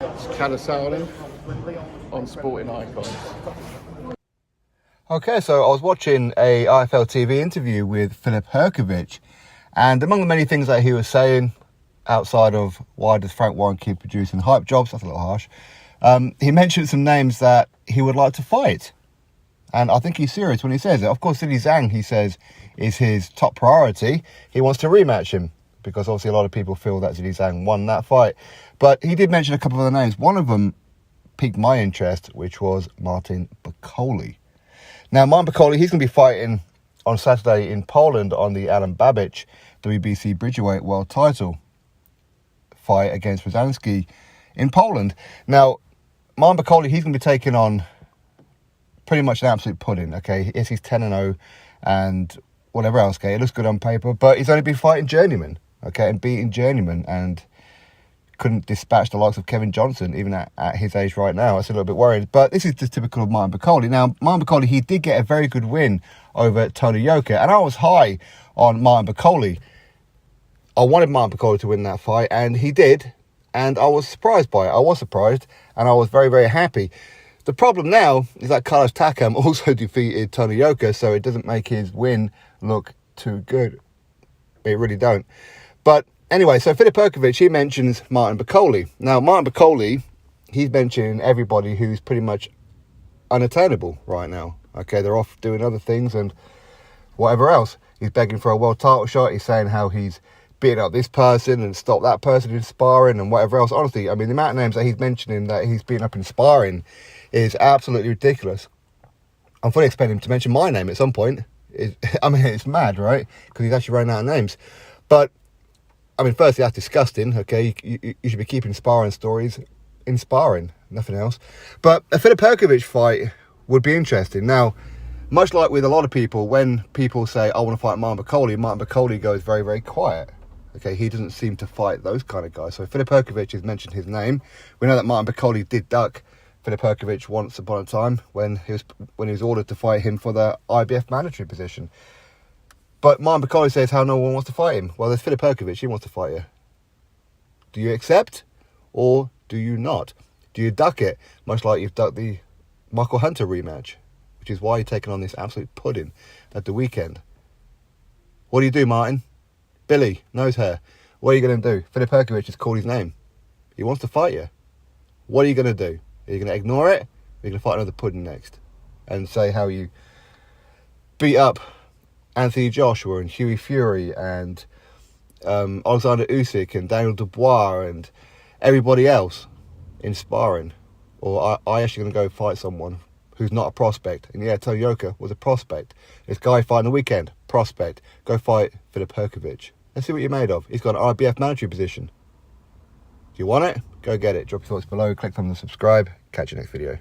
It's Calisari on Sporting Icons. Okay, so I was watching a IFL TV interview with Filip Hrgovic, and among the many things that he was saying, outside of why does Frank Warren keep producing hype jobs, that's a little harsh, he mentioned some names that he would like to fight. And I think he's serious when he says it. Of course, Zhilei Zhang, he says, is his top priority. He wants to rematch him because obviously a lot of people feel that Zhilei Zhang won that fight. But he did mention a couple of other names. One of them piqued my interest, which was Martin Bakole. Now, Martin Bakole, he's going to be fighting on Saturday in Poland on the Adam Babic WBC Bridgerweight World title fight against Wazanski in Poland. Now, Martin Bakole, he's going to be taking on pretty much an absolute pudding, okay? Yes, he's 10-0 and whatever else, okay? It looks good on paper, but he's only been fighting journeymen, okay, and beating journeymen, and couldn't dispatch the likes of Kevin Johnson, even at his age right now. That's a little bit worried, but this is just typical of Martin Bakole. Now, Martin Bakole, he did get a very good win over Tony Yoka, and I was high on Martin Bakole. I wanted Martin Bakole to win that fight, and he did, and I was surprised by it. I was surprised, and I was very, very happy. The problem now is that Carlos Takam also defeated Tony Yoka, so it doesn't make his win look too good. It really don't. But anyway, so Filip Hrgovic, he mentions Martin Bakole. Now, Martin Bakole, he's mentioning everybody who's pretty much unattainable right now. Okay, they're off doing other things and whatever else. He's begging for a world title shot. He's saying how he's beating up this person and stop that person in sparring and whatever else. Honestly, I mean, the amount of names that he's mentioning that he's beating up in sparring is absolutely ridiculous. I'm fully expecting him to mention my name at some point. I mean, it's mad, right? Because he's actually running out of names. But, I mean, firstly, that's disgusting, okay? You should be keeping sparring stories in sparring, nothing else. But a Filip Hrgovic fight would be interesting. Now, much like with a lot of people, when people say, I want to fight Martin Bakole goes very, very quiet. Okay, he doesn't seem to fight those kind of guys. So Filip Hrgovic has mentioned his name. We know that Martin Bakole did duck Filip Hrgovic once upon a time when he was ordered to fight him for the IBF mandatory position. But Martin Bakole says how no one wants to fight him. Well, there's Filip Hrgovic, he wants to fight you. Do you accept or do you not? Do you duck it, much like you've ducked the Michael Hunter rematch, which is why you're taking on this absolute pudding at the weekend? What do you do, Martin? Billy, nose hair. What are you going to do? Filip Hrgovic has called his name. He wants to fight you. What are you going to do? Are you going to ignore it? Or are you going to fight another pudding next? And say how you beat up Anthony Joshua and Hughie Fury and Alexander Usyk and Daniel Dubois and everybody else in sparring? Or are you actually going to go fight someone who's not a prospect? And yeah, Tony Yoka was a prospect. This guy fighting the weekend, prospect. Go fight Filip Hrgovic. Let's see what you're made of. He's got an IBF mandatory position. Do you want it? Go get it. Drop your thoughts below. Click on the subscribe. Catch you next video.